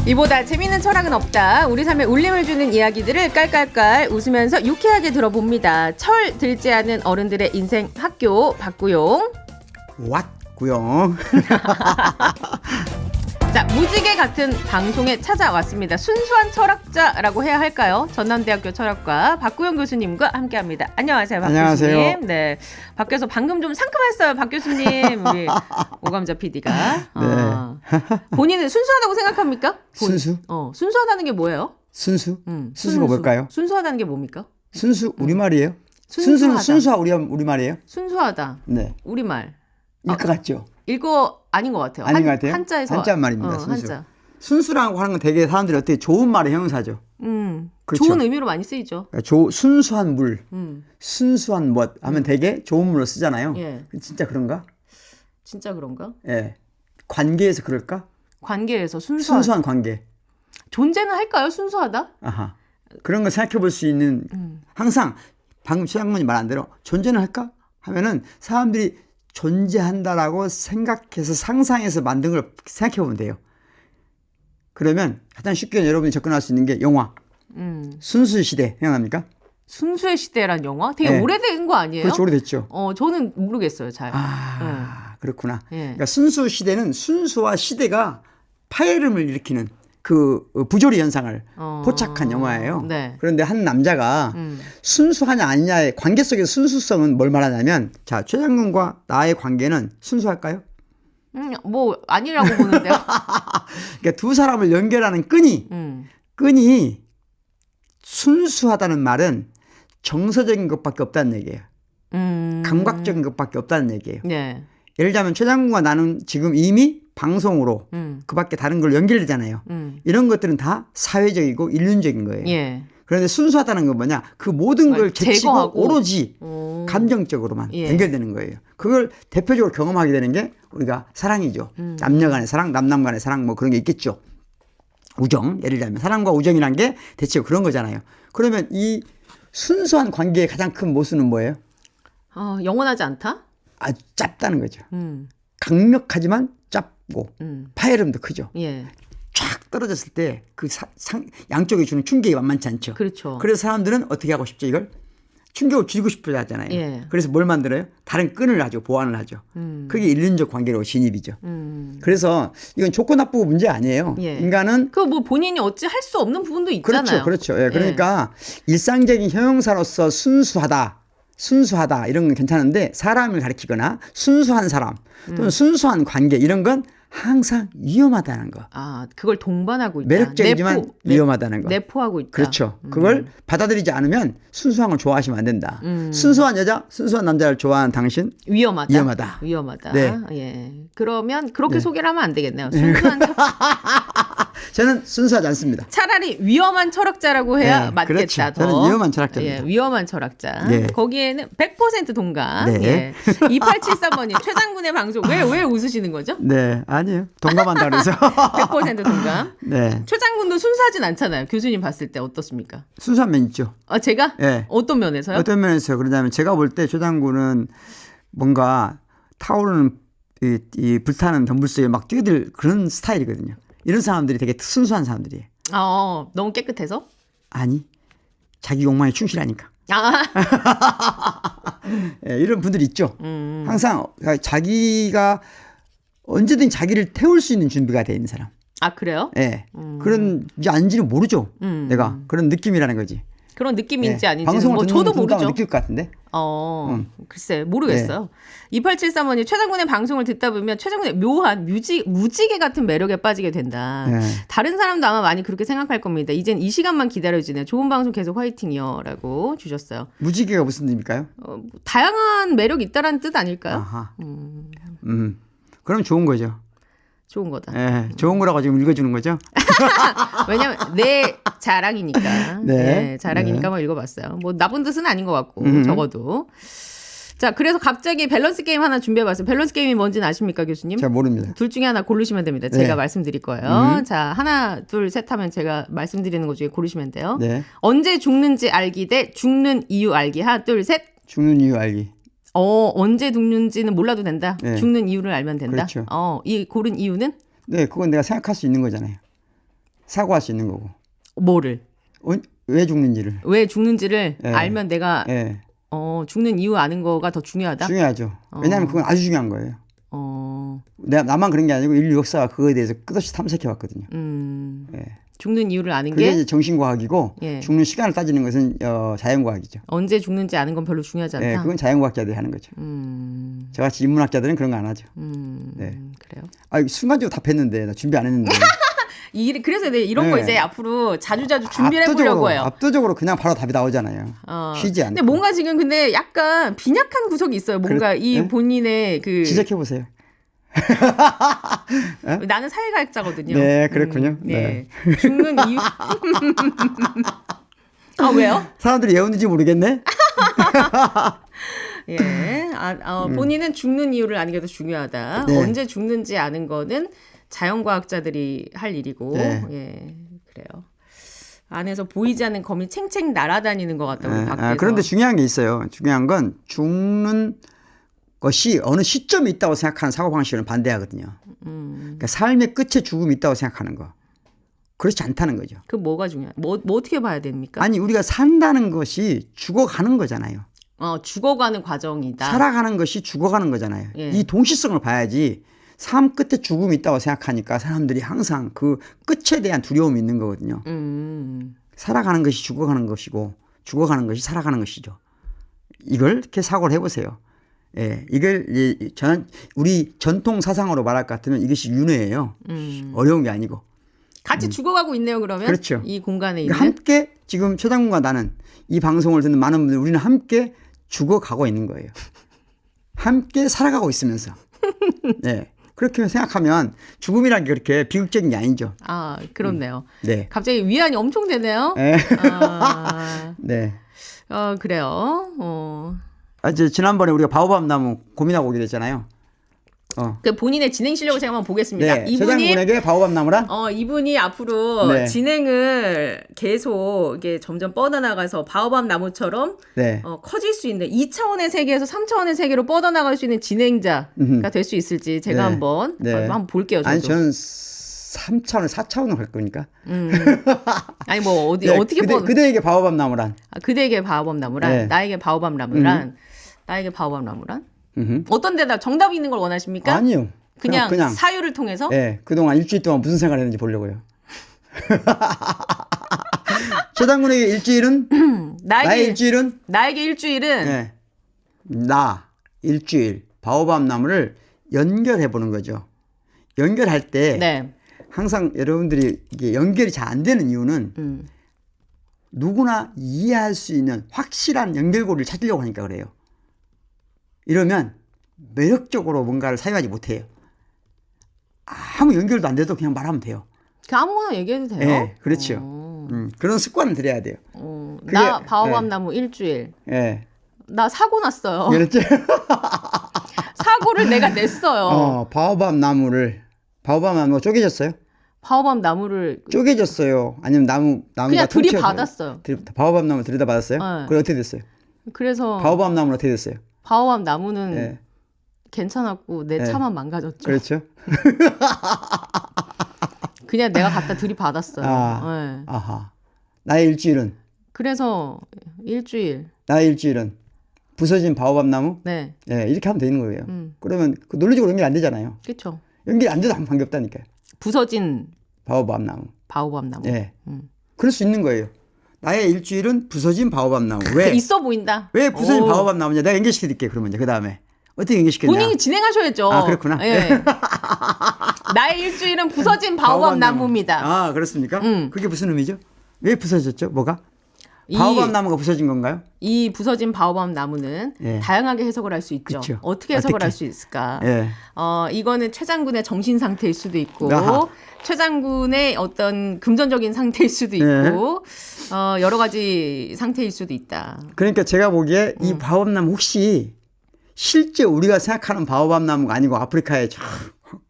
이보다 재미있는 철학은 없다. 우리 삶에 울림을 주는 이야기들을 깔깔깔 웃으면서 유쾌하게 들어봅니다. 철 들지 않은 어른들의 인생 학교 박구용. 왔구용. 자, 무지개 같은 방송에 찾아왔습니다. 순수한 철학자라고 해야 할까요? 전남대학교 철학과 박구용 교수님과 함께합니다. 안녕하세요, 박 안녕하세요. 교수님. 네, 밖에서 방금 좀 상큼했어요, 박 교수님. 우리 오감자 PD가. 네. 본인은 순수하다고 생각합니까? 순수? 순수하다는 게 뭐예요? 순수? 순수가 뭘까요? 순수하다는 게 뭡니까? 순수 우리말이에요? 순수하다. 순수는 순수하 우리말이에요? 순수하다. 네. 우리말. 일 것 같죠? 읽어 아닌 것 같아요. 아닌 것 같아요? 한자에서 한자 말입니다. 순수. 한자. 순수라고 하는 건 되게 사람들이 어떻게 좋은 말의 형용사죠. 그렇죠. 좋은 의미로 많이 쓰이죠. 그러니까 순수한 물, 순수한 것 하면 되게 좋은 물로 쓰잖아요. 예. 진짜 그런가? 진짜 그런가? 예. 관계에서 그럴까? 관계에서 순수한. 순수한 관계. 존재는 할까요? 순수하다? 아하. 그런 걸 생각해 볼 수 있는 항상 방금 최장군이 말한 대로 존재는 할까? 하면은 사람들이 존재한다라고 생각해서 상상해서 만든 걸 생각해 보면 돼요. 그러면 가장 쉽게 여러분이 접근할 수 있는 게 영화. 순수 시대 생각납니까? 순수의 시대란 영화? 되게 네. 오래된 거 아니에요? 그렇죠, 오래됐죠. 저는 모르겠어요, 잘. 그렇구나. 예. 그러니까 순수 시대는 순수와 시대가 파열음을 일으키는 그 부조리 현상을 포착한 영화예요. 네. 그런데 한 남자가 순수하냐 아니냐의 관계 속의 순수성은 뭘 말하냐면, 자, 최장군과 나의 관계는 순수할까요? 뭐 아니라고 보는데요. 그러니까 두 사람을 연결하는 끈이 순수하다는 말은 정서적인 것밖에 없다는 얘기예요. 감각적인 것밖에 없다는 얘기예요. 네. 예를 들자면 최장군과 나는 지금 이미 방송으로 그 밖에 다른 걸 연결되잖아요. 이런 것들은 다 사회적이고 인륜적인 거예요. 예. 그런데 순수하다는 건 뭐냐? 그 모든 걸 제치고 제거하고. 오로지 감정적으로만 예. 연결되는 거예요. 그걸 대표적으로 경험하게 되는 게 우리가 사랑이죠. 남녀 간의 사랑, 남남 간의 사랑 뭐 그런 게 있겠죠. 우정, 예를 들면 사랑과 우정이란 게 대체 그런 거잖아요. 그러면 이 순수한 관계의 가장 큰 모순은 뭐예요? 영원하지 않다? 아주 짧다는 거죠. 강력하지만 짧고 파열음도 크죠. 예. 쫙 떨어졌을 때 그 양쪽에 주는 충격이 만만치 않죠. 그렇죠. 그래서 사람들은 어떻게 하고 싶죠? 이걸 충격을 줄이고 싶어 하잖아요. 예. 그래서 뭘 만들어요? 다른 끈을 하죠. 보완을 하죠. 그게 인륜적 관계로 진입이죠. 그래서 이건 좋고 나쁘고 문제 아니에요. 예. 인간은 그 뭐 본인이 어찌 할 수 없는 부분도 있잖아요. 그렇죠. 예. 그러니까 일상적인 형용사로서 순수하다 이런 건 괜찮은데, 사람을 가리키거나 순수한 사람 또는 순수한 관계 이런 건 항상 위험하다는 거. 그걸 동반하고 있다. 매력적이지만 위험하다는 거. 내포하고 있다. 그렇죠. 그걸 받아들이지 않으면 순수한 걸 좋아하시면 안 된다. 순수한 여자, 순수한 남자를 좋아하는 당신 위험하다. 네. 예. 그러면 그렇게 소개를 하면 안 되겠네요. 순수한 저는 순수하지 않습니다. 차라리 위험한 철학자라고 해야 네, 맞겠다. 그렇죠. 더. 저는 위험한 철학자입니다. 예, 위험한 철학자. 네. 거기에는 100% 동감. 네. 예. 2873번님 최장군의 방송 왜 웃으시는 거죠? 네, 아니에요. 동감한다 그래서. 100% 동감. 네. 최장군도 순수하진 않잖아요. 교수님 봤을 때 어떻습니까? 순수한 면 있죠. 제가? 네. 어떤 면에서요? 어떤 면에서 그러냐면, 제가 볼 때 최장군은 뭔가 타오르는 이 불타는 덤불 속에 막 뛰어들 그런 스타일이거든요. 이런 사람들이 되게 순수한 사람들이에요. 너무 깨끗해서? 아니, 자기 욕망에 충실하니까. 네, 이런 분들이 있죠. 항상 자기가 언제든 자기를 태울 수 있는 준비가 돼 있는 사람. 그래요? 네. 그런 이제 아닌지는 모르죠. 내가 그런 느낌이라는 거지. 그런 느낌인지 네. 아닌지 방송을 뭐 듣는 저도 모르죠. 느낄 것 같은데. 글쎄 모르겠어요. 2873번이 최장군의 방송을 듣다 보면 최장군의 묘한 무지개 같은 매력에 빠지게 된다. 네. 다른 사람도 아마 많이 그렇게 생각할 겁니다. 이젠 이 시간만 기다려주네요. 좋은 방송 계속 화이팅이요 라고 주셨어요. 무지개가 무슨 뜻입니까요? 다양한 매력이 있다라는 뜻 아닐까요? 아하. 그럼 좋은 거죠. 좋은 거다. 네, 좋은 거라고 지금 읽어주는 거죠. 왜냐면 내 자랑이니까. 네. 자랑이니까 한번 읽어봤어요. 뭐 나쁜 뜻은 아닌 것 같고 적어도. 자, 그래서 갑자기 밸런스 게임 하나 준비해봤어요. 밸런스 게임이 뭔지는 아십니까, 교수님? 잘 모릅니다. 둘 중에 하나 고르시면 됩니다. 제가 네. 말씀드릴 거예요. 자, 하나, 둘, 셋 하면 제가 말씀드리는 것 중에 고르시면 돼요. 네. 언제 죽는지 알기 대 죽는 이유 알기. 하나, 둘, 셋. 죽는 이유 알기. 언제 죽는지는 몰라도 된다. 네. 죽는 이유를 알면 된다. 그렇죠. 이 고른 이유는? 네, 그건 내가 생각할 수 있는 거잖아요. 사고할 수 있는 거고. 뭐를? 왜 죽는지를. 왜 죽는지를 예. 알면 내가 예. 죽는 이유 아는 거가 더 중요하다? 중요하죠. 왜냐하면 그건 아주 중요한 거예요. 나만 그런 게 아니고 인류 역사가 그거에 대해서 끝없이 탐색해 왔거든요. 음. 예. 죽는 이유를 아는 그게 게 이제 정신과학이고 예. 죽는 시간을 따지는 것은 자연과학이죠. 언제 죽는지 아는 건 별로 중요하지 않다. 예, 그건 자연과학자들이 하는 거죠. 저같이 인문학자들은 그런 거 안 하죠. 네. 그래요. 아, 순간적으로 답했는데 나 준비 안 했는데. 그래서 내가 이런 거 네. 이제 앞으로 자주자주 준비를 해보려고 해요. 압도적으로 그냥 바로 답이 나오잖아요. 쉬지 않고. 근데 뭔가 지금 근데 약간 빈약한 구석이 있어요. 뭔가 이 네? 본인의 그 지적해 보세요. 나는 사회과학자거든요. 네, 그렇군요. 네. 죽는 이유. 아, 왜요? 사람들이 왜 웃는지 모르겠네. 예. 본인은 죽는 이유를 아는 게 더 중요하다. 네. 언제 죽는지 아는 거는 자연과학자들이 할 일이고. 네. 예. 그래요. 안에서 보이지 않는 검이 챙챙 날아다니는 것 같다고 밖에서. 그런데 중요한 게 있어요. 중요한 건 죽는 것이 어느 시점에 있다고 생각하는 사고방식을 반대하거든요. 그러니까 삶의 끝에 죽음이 있다고 생각하는 거. 그렇지 않다는 거죠. 그 뭐가 중요해요? 뭐 어떻게 봐야 됩니까? 아니, 우리가 산다는 것이 죽어가는 거잖아요. 죽어가는 과정이다. 살아가는 것이 죽어가는 거잖아요. 예. 이 동시성을 봐야지 삶 끝에 죽음이 있다고 생각하니까 사람들이 항상 그 끝에 대한 두려움이 있는 거거든요. 살아가는 것이 죽어가는 것이고 죽어가는 것이 살아가는 것이죠. 이걸 이렇게 사고를 해보세요. 예, 이걸 우리 전통 사상으로 말할 것 같으면 이것이 윤회예요. 어려운 게 아니고. 같이 죽어가고 있네요, 그러면. 그렇죠. 이 공간에 있는. 함께 지금 최 장군과 나는 이 방송을 듣는 많은 분들 우리는 함께 죽어가고 있는 거예요. 함께 살아가고 있으면서. 네. 그렇게 생각하면 죽음이라는 게 그렇게 비극적인 게 아니죠. 아, 그렇네요. 네. 갑자기 위안이 엄청 되네요. 네. 아, 네. 그래요. 이제 지난번에 우리가 바오밥 나무 고민하고 오게 됐잖아요. 그 본인의 진행 실력을 제가 한번 보겠습니다. 네. 최 장군에게 바오밥 나무란? 이분이 앞으로 네. 진행을 계속 이게 점점 뻗어나가서 바오밥 나무처럼 네. 커질 수 있는 2차원의 세계에서 3차원의 세계로 뻗어나갈 수 있는 진행자가 될 수 있을지 제가 네. 한번 네. 한번 볼게요. 저도. 아니, 저는 3차원, 4차원으로 갈 거니까. 아니 뭐 네, 어떻게 그대에게 바오밥 나무란? 그대에게 바오밥 나무란, 네. 나에게 바오밥 나무란, 나에게 바오밥 나무란. 어떤 데다 정답이 있는 걸 원하십니까? 아니요. 그냥 사유를 통해서? 네, 그동안 일주일 동안 무슨 생각을 했는지 보려고요. 최 장군에게 일주일은? 나의 일주일은? 나에게 일주일은? 네. 일주일, 바오밥 나무를 연결해 보는 거죠. 연결할 때 네. 항상 여러분들이 이게 연결이 잘 안 되는 이유는 누구나 이해할 수 있는 확실한 연결고리를 찾으려고 하니까 그래요. 이러면 매력적으로 뭔가를 사용하지 못해요. 아무 연결도 안 돼도 그냥 말하면 돼요. 아무거나 얘기해도 돼요? 네, 그렇죠. 그런 습관을 들여야 돼요. 나 바오밥 나무 일주일. 네. 나 사고 났어요. 그렇죠. 사고를 내가 냈어요. 바오밥 나무가 쪼개졌어요? 바오밥 나무를 쪼개졌어요. 아니면 나무가 그냥 들이받았어요. 바오밥 나무 들여다받았어요? 네. 그래 어떻게 됐어요? 그래서 바오밥 나무는 어떻게 됐어요? 바오밥 나무는 네. 괜찮았고 내 네. 차만 망가졌죠. 그렇죠. 그냥 내가 갖다 들이받았어요. 네. 아하. 나의 일주일은? 그래서 나의 일주일은 부서진 바오밥 나무? 네. 네, 이렇게 하면 되는 거예요. 그러면 그 논리적으로 연결 안 되잖아요. 그렇죠. 연결 안 돼도 아무 관계 없다니까요. 부서진 바오밥 나무. 네. 그럴 수 있는 거예요. 나의 일주일은 부서진 바오밥 나무. 왜? 있어 보인다. 왜 부서진 바오밥 나무냐? 내가 연결시켜드릴게요. 그러면 이제 그 다음에 어떻게 연결시켰냐? 본인이 진행하셔야죠. 아, 그렇구나. 예. 나의 일주일은 부서진 바오밥 나무입니다. 그렇습니까? 그게 무슨 의미죠? 왜 부서졌죠? 뭐가? 바오밥 나무가 부서진 건가요? 이 부서진 바오밥 나무는 예. 다양하게 해석을 할 수 있죠. 그쵸. 어떻게 해석을 할 수 있을까? 예. 이거는 최 장군의 정신 상태일 수도 있고, 아하. 최 장군의 어떤 금전적인 상태일 수도 있고, 여러 가지 상태일 수도 있다. 그러니까 제가 보기에 이 바오밥 나무 혹시 실제 우리가 생각하는 바오밥 나무가 아니고 아프리카의 저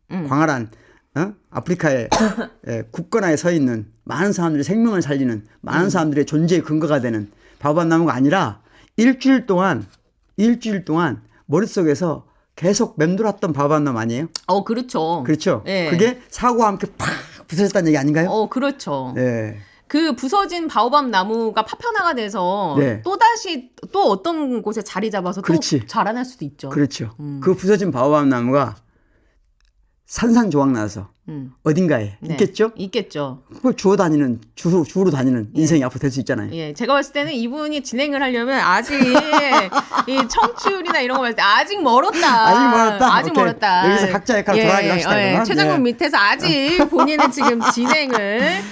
광활한 아프리카의 굳건하게 서 있는 많은 사람들의 생명을 살리는 많은 사람들의 존재의 근거가 되는 바오밥 나무가 아니라 일주일 동안 머릿속에서 계속 맴돌았던 바오밥 나무 아니에요? 그렇죠. 그렇죠. 예. 그게 사고와 함께 부서졌다는 얘기 아닌가요? 그렇죠. 네. 그 부서진 바오밥 나무가 파편화가 돼서 네. 또다시 또 어떤 곳에 자리 잡아서 그렇지. 또 자라날 수도 있죠. 그렇죠. 그 부서진 바오밥 나무가 산산조각 나서 어딘가에 네. 있겠죠? 있겠죠. 그걸 주로 다니는 인생이 앞으로 될 수 있잖아요. 예, 제가 봤을 때는 이분이 진행을 하려면 아직 이 청취율이나 이런 거 봤을 때 아직 멀었다. 아직 오케이. 멀었다. 여기서 각자 역할을 돌아가기로 합시다. 그러면. 최장군 밑에서 아직 본인은 지금 진행을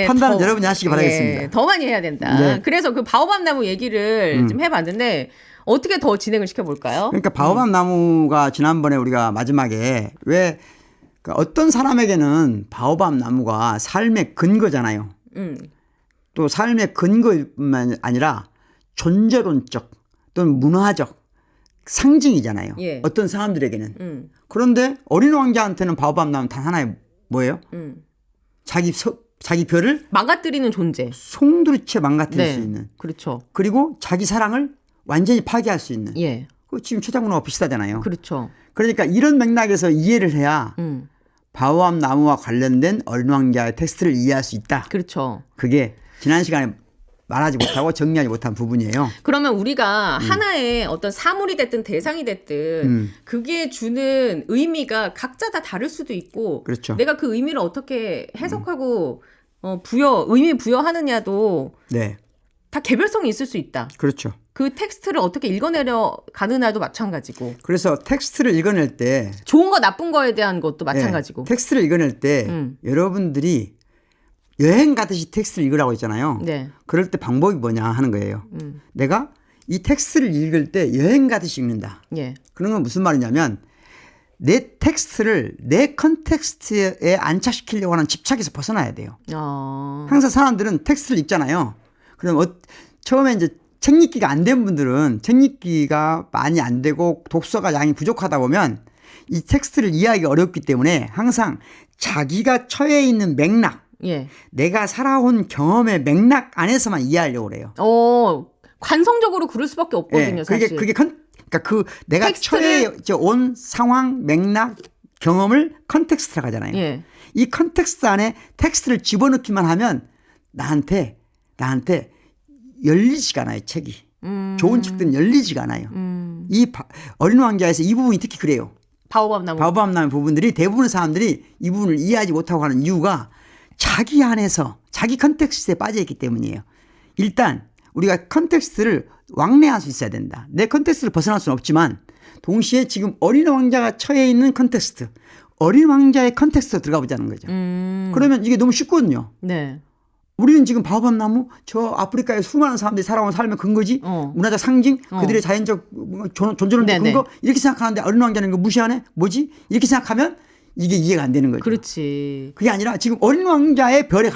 판단은 여러분이 하시기 바라겠습니다. 더 많이 해야 된다. 네. 그래서 그 바오밥 나무 얘기를 좀 해봤는데 어떻게 더 진행을 시켜볼까요? 그러니까 바오밥 나무가 지난번에 우리가 마지막에 왜 어떤 사람에게는 바오밥 나무가 삶의 근거잖아요. 또 삶의 근거뿐만 아니라 존재론적 또는 문화적 상징이잖아요. 예. 어떤 사람들에게는. 그런데 어린 왕자한테는 바오밥 나무는 단 하나의 뭐예요? 자기 별을 망가뜨리는 존재. 송두리째 망가뜨릴 수 있는. 그렇죠. 그리고 자기 사랑을 완전히 파괴할 수 있는. 예. 지금 최장군하고 비슷하잖아요. 그렇죠. 그러니까 이런 맥락에서 이해를 해야 바오밥 나무와 관련된 어린 왕자의 텍스트를 이해할 수 있다. 그렇죠. 그게 지난 시간에 말하지 못하고 정리하지 못한 부분이에요. 그러면 우리가 하나의 어떤 사물이 됐든 대상이 됐든 그게 주는 의미가 각자 다 다를 수도 있고 그렇죠. 내가 그 의미를 어떻게 해석하고 의미 부여하느냐도 네. 다 개별성이 있을 수 있다. 그렇죠. 그 텍스트를 어떻게 읽어내려 가느냐도 마찬가지고. 그래서 텍스트를 읽어낼 때 좋은 거 나쁜 거에 대한 것도 마찬가지고. 텍스트를 읽어낼 때 여러분들이 여행 가듯이 텍스트를 읽으라고 했잖아요. 네. 그럴 때 방법이 뭐냐 하는 거예요. 내가 이 텍스트를 읽을 때 여행 가듯이 읽는다. 예. 그런 건 무슨 말이냐면 내 텍스트를 내 컨텍스트에 안착시키려고 하는 집착에서 벗어나야 돼요. 항상 사람들은 텍스트를 읽잖아요. 그럼 처음에 이제 책 읽기가 안 된 분들은 책 읽기가 많이 안 되고 독서가 양이 부족하다 보면 이 텍스트를 이해하기 어렵기 때문에 항상 자기가 처해 있는 맥락, 내가 살아온 경험의 맥락 안에서만 이해하려고 그래요. 관성적으로 그럴 수밖에 없거든요, 사실. 그러니까 내가 처해 온 상황, 맥락, 경험을 컨텍스트라고 하잖아요. 예. 이 컨텍스트 안에 텍스트를 집어넣기만 하면 나한테 열리지가 않아요, 책이. 좋은 책들은 열리지가 않아요. 이 어린 왕자에서 이 부분이 특히 그래요. 바오밥 나무 부분들이 대부분의 사람들이 이 부분을 이해하지 못하고 하는 이유가 자기 안에서 자기 컨텍스트에 빠져 있기 때문이에요. 일단 우리가 컨텍스트를 왕래할 수 있어야 된다. 내 컨텍스트를 벗어날 수는 없지만 동시에 지금 어린 왕자가 처해 있는 컨텍스트, 어린 왕자의 컨텍스트로 들어가 보자는 거죠. 그러면 이게 너무 쉽거든요. 네. 우리는 지금 바오밥 나무, 저 아프리카에 수많은 사람들이 살아온 삶의 근거지, 문화적 상징, 그들의 자연적 존재론적 근거, 이렇게 생각하는데 어린 왕자는 이거 무시하네? 뭐지? 이렇게 생각하면 이게 이해가 안 되는 거죠. 그렇지. 그게 아니라 지금 어린 왕자의 별이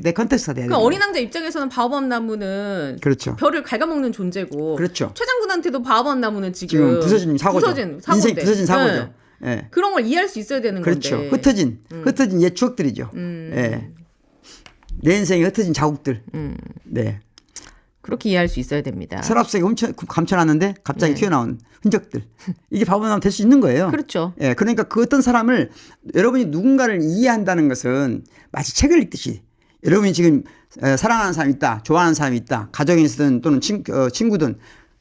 내 컨텍스트가 돼야 돼요. 그러니까 어린 왕자 입장에서는 바오밥 나무는 그렇죠. 별을 갉아먹는 존재고, 그렇죠. 최장군한테도 바오밥 나무는 지금 부서진 사고죠. 인생 부서진 사고죠. 네. 예. 그런 걸 이해할 수 있어야 되는 그렇죠. 건데. 흩어진 옛 추억들이죠. 예. 내 인생에 흩어진 자국들. 네. 그렇게 이해할 수 있어야 됩니다. 서랍 속에 감춰놨는데 갑자기 튀어나온 흔적들. 이게 바오밥 나무 될 수 있는 거예요. 그렇죠. 예. 그러니까 그 어떤 사람을 여러분이 누군가를 이해한다는 것은 마치 책을 읽듯이 여러분이 지금 사랑하는 사람이 있다, 좋아하는 사람이 있다, 가정이든 또는 친구든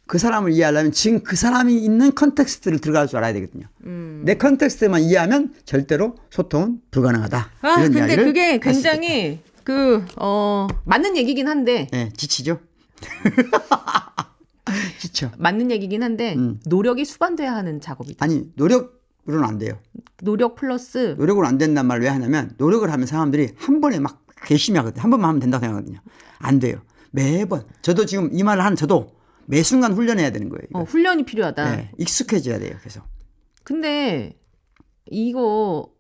그 사람을 이해하려면 지금 그 사람이 있는 컨텍스트를 들어갈 줄 알아야 되거든요. 내 컨텍스트만 이해하면 절대로 소통은 불가능하다. 이런 근데 이야기를 그게 굉장히 맞는 얘기긴 한데. 네, 지치죠? 지쳐. 맞는 얘기긴 한데, 노력이 수반돼야 하는 작업이다. 아니, 노력으로는 안 돼요. 노력 플러스. 노력으로 안 된단 말을 왜 하냐면, 노력을 하면 사람들이 한 번에 막 괘씸히 하거든요. 한 번만 하면 된다고 생각하거든요. 안 돼요. 매번. 저도 지금 이 말을 하는 저도 매 순간 훈련해야 되는 거예요. 훈련이 필요하다. 네, 익숙해져야 돼요. 계속. 근데 이거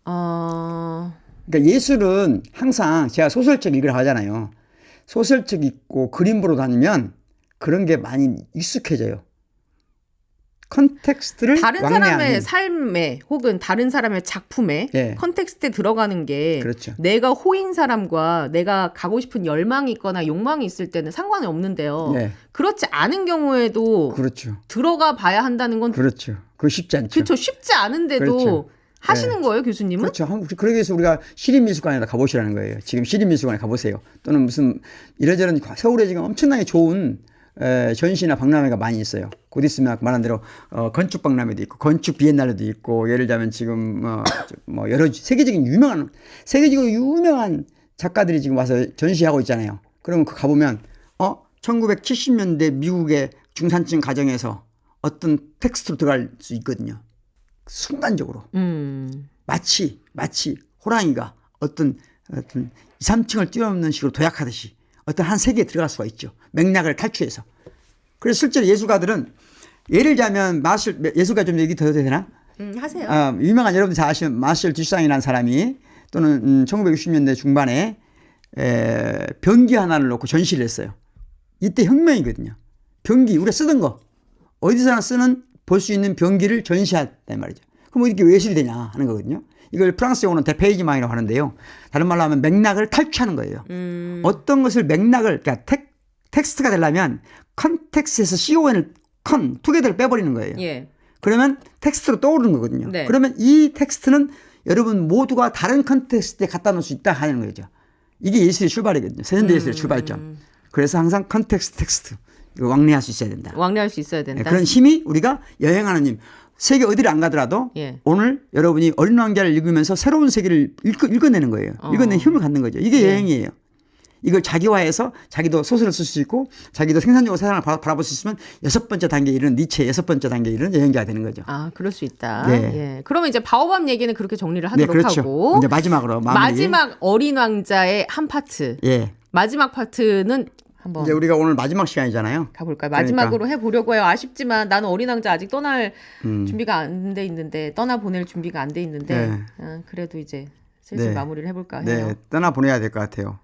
그러니까 예술은 항상 제가 소설책 읽으러 가잖아요. 소설책 읽고 그림 보러 다니면 그런 게 많이 익숙해져요. 컨텍스트를 다른 사람의 삶에 혹은 다른 사람의 작품에 컨텍스트에 들어가는 게 그렇죠. 내가 호인 사람과 내가 가고 싶은 열망이 있거나 욕망이 있을 때는 상관이 없는데요. 그렇지 않은 경우에도 그렇죠. 들어가 봐야 한다는 건 그렇죠. 그거 쉽지 않죠. 그렇죠. 쉽지 않은데도 그렇죠. 하시는 거예요, 교수님은? 그렇죠. 그러기 위해서 우리가 시립미술관에 가보시라는 거예요. 지금 시립미술관에 가보세요. 또는 무슨 이래저래 서울에 지금 엄청나게 좋은 전시나 박람회가 많이 있어요. 곧 있으면 말한 대로 건축 박람회도 있고 건축 비엔날레도 있고 예를 들자면 지금 뭐 여러 세계적으로 유명한 작가들이 지금 와서 전시하고 있잖아요. 그러면 그 가보면 1970년대 미국의 중산층 가정에서 어떤 텍스트로 들어갈 수 있거든요. 순간적으로 마치 호랑이가 어떤 2, 3층을 뛰어넘는 식으로 도약하듯이 어떤 한 세계에 들어갈 수가 있죠. 맥락을 탈취해서. 그래서 실제로 예술가들은 예를 들자면 예술가 좀 얘기 더 해도 되나? 하세요. 유명한 여러분들 잘 아시는 마셜 듀상이라는 사람이 또는 1960년대 중반에 변기 하나를 놓고 전시를 했어요. 이때 혁명이거든요. 변기 우리가 쓰던 거 어디서나 볼 수 있는 변기를 전시했단 말이죠. 그럼 이렇게 왜 예술이 되냐 하는 거거든요. 이걸 프랑스 용어는 데페이지망이라고 하는데요. 다른 말로 하면 맥락을 탈취하는 거예요. 어떤 것을 그러니까 텍스트가 되려면 컨텍스트에서 CON을 투게더를 빼버리는 거예요. 예. 그러면 텍스트로 떠오르는 거거든요. 네. 그러면 이 텍스트는 여러분 모두가 다른 컨텍스트에 갖다 놓을 수 있다 하는 거죠. 이게 예술의 출발이거든요. 세련된 예술의 출발점. 그래서 항상 컨텍스트 텍스트 이거 왕래할 수 있어야 된다. 왕래할 수 있어야 된다. 그런 힘이 우리가 여행하는 힘. 세계 어디를 안 가더라도 예. 오늘 여러분이 어린 왕자를 읽으면서 새로운 세계를 읽어내는 거예요. 읽어내는 힘을 갖는 거죠. 이게 여행이에요. 이걸 자기화해서 자기도 소설을 쓸 수 있고 자기도 생산적으로 세상을 바라볼 수 있으면 6번째 단계에 이르는 니체의 6번째 단계에 이르는 여행자가 되는 거죠. 그럴 수 있다. 네. 예. 그러면 이제 바오밥 얘기는 그렇게 정리를 하도록 그렇죠. 하고 이제 마지막으로 마지막 어린 왕자의 한 파트. 예. 마지막 파트는 한번 이제 우리가 오늘 마지막 시간이잖아요. 가볼까요? 마지막으로 해보려고 해요. 아쉽지만 나는 어린 왕자 아직 떠날 준비가 안 돼 있는데 떠나보낼 준비가 안 돼 있는데 그래도 이제 슬슬 마무리를 해볼까 해요. 네, 떠나보내야 될 것 같아요.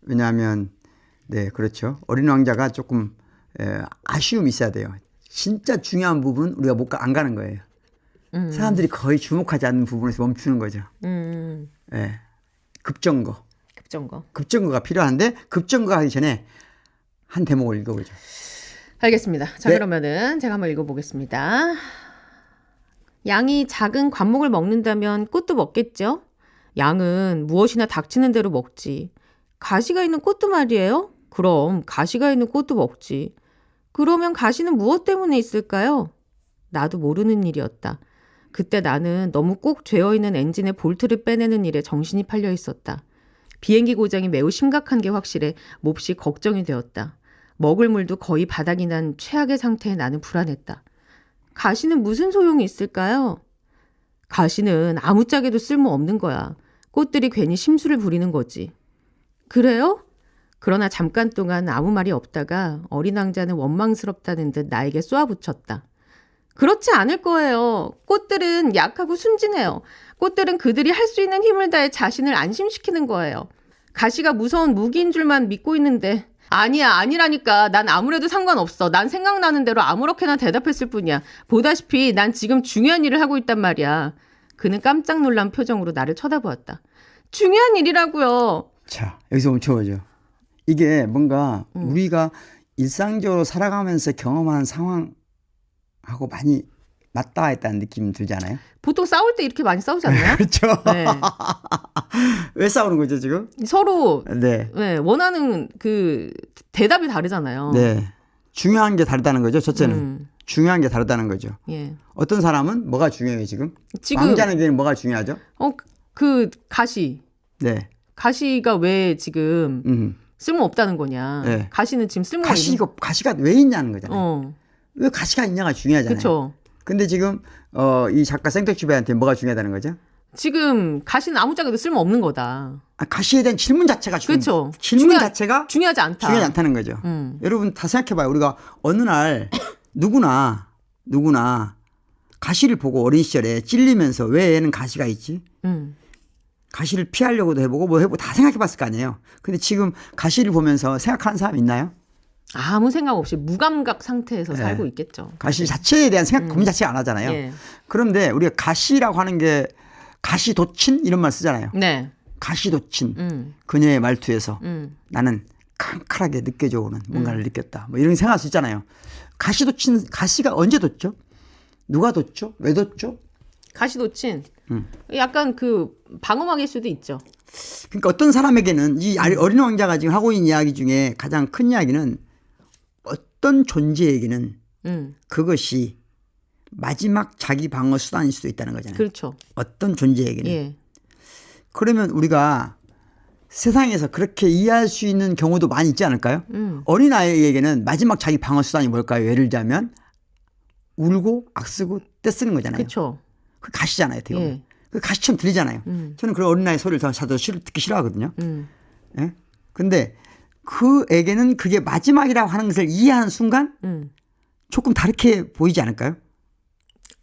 왜냐하면 그렇죠. 어린 왕자가 조금 아쉬움이 있어야 돼요. 진짜 중요한 부분 우리가 안 가는 거예요. 사람들이 거의 주목하지 않는 부분에서 멈추는 거죠. 급정거가 필요한데 급정거 하기 전에 한 대목을 읽어보죠. 알겠습니다. 자, 네. 그러면은 제가 한번 읽어보겠습니다. 양이 작은 관목을 먹는다면 꽃도 먹겠죠? 양은 무엇이나 닥치는 대로 먹지. 가시가 있는 꽃도 말이에요? 그럼 가시가 있는 꽃도 먹지. 그러면 가시는 무엇 때문에 있을까요? 나도 모르는 일이었다. 그때 나는 너무 꼭 죄어있는 엔진의 볼트를 빼내는 일에 정신이 팔려 있었다. 비행기 고장이 매우 심각한 게 확실해 몹시 걱정이 되었다. 먹을 물도 거의 바닥이 난 최악의 상태에 나는 불안했다. 가시는 무슨 소용이 있을까요? 가시는 아무짝에도 쓸모없는 거야. 꽃들이 괜히 심술을 부리는 거지. 그래요? 그러나 잠깐 동안 아무 말이 없다가 어린 왕자는 원망스럽다는 듯 나에게 쏘아붙였다. 그렇지 않을 거예요. 꽃들은 약하고 순진해요. 꽃들은 그들이 할 수 있는 힘을 다해 자신을 안심시키는 거예요. 가시가 무서운 무기인 줄만 믿고 있는데 아니라니까. 난 아무래도 상관없어. 난 생각나는 대로 아무렇게나 대답했을 뿐이야. 보다시피 난 지금 중요한 일을 하고 있단 말이야. 그는 깜짝 놀란 표정으로 나를 쳐다보았다. 중요한 일이라고요. 자, 여기서 멈춰보죠. 이게 뭔가 우리가 일상적으로 살아가면서 경험하는 상황하고 많이 맞닿아 있다는 느낌이 들지 않아요? 보통 싸울 때 이렇게 많이 싸우지 않나요? 그렇죠. 네. 왜 싸우는 거죠 지금? 서로 네. 원하는 그 대답이 다르잖아요. 네. 중요한 게 다르다는 거죠. 첫째는. 중요한 게 다르다는 거죠. 예. 어떤 사람은 뭐가 중요해요 지금? 왕자에게는 뭐가 중요하죠? 그 가시. 네. 가시가 왜 지금 쓸모 없다는 거냐? 네. 가시는 지금 쓸모가 가시가 왜 있냐는 거잖아요. 왜 가시가 있냐가 중요하잖아요. 그렇죠. 근데 지금 이 작가 생텍쥐베한테 뭐가 중요하다는 거죠? 지금 가시는 아무짝에도 쓸모 없는 거다. 가시에 대한 질문 자체가 그렇죠. 질문 자체가 중요하지 않다. 중요하지 않다는 거죠. 여러분 다 생각해봐요. 우리가 어느 날 누구나 가시를 보고 어린 시절에 찔리면서 왜 얘는 가시가 있지? 가시를 피하려고도 해보고 뭐 해보고 다 생각해봤을 거 아니에요. 근데 지금 가시를 보면서 생각하는 사람 있나요? 아무 생각 없이 무감각 상태에서 살고 있겠죠. 가시 자체에 대한 생각 고민 자체가 안 하잖아요. 예. 그런데 우리가 가시라고 하는 게 가시도친 이런 말 쓰잖아요. 네. 가시도친 그녀의 말투에서 나는 칼칼하게 느껴져 오는 뭔가를 느꼈다. 뭐 이런 생각할 수 있잖아요. 가시가 언제 뒀죠? 누가 뒀죠? 왜 뒀죠? 가시도친. 약간 그 방어막일 수도 있죠. 그러니까 어떤 사람에게는 이 어린 왕자가 지금 하고 있는 이야기 중에 가장 큰 이야기는 어떤 존재에게는 그것이 마지막 자기 방어 수단일 수도 있다는 거잖아요. 그렇죠. 어떤 존재에게는. 예. 그러면 우리가 세상에서 그렇게 이해할 수 있는 경우도 많이 있지 않을까요? 어린아이에게는 마지막 자기 방어 수단이 뭘까요? 예를 들자면 울고 악쓰고 떼쓰는 거잖아요. 그렇죠. 그 가시잖아요. 어떻게 보면. 예. 그 가시처럼 들리잖아요. 저는 그런 어린아이 소리를 더 듣기 싫어하거든요. 예? 근데 그에게는 그게 마지막이라고 하는 것을 이해하는 순간 조금 다르게 보이지 않을까요?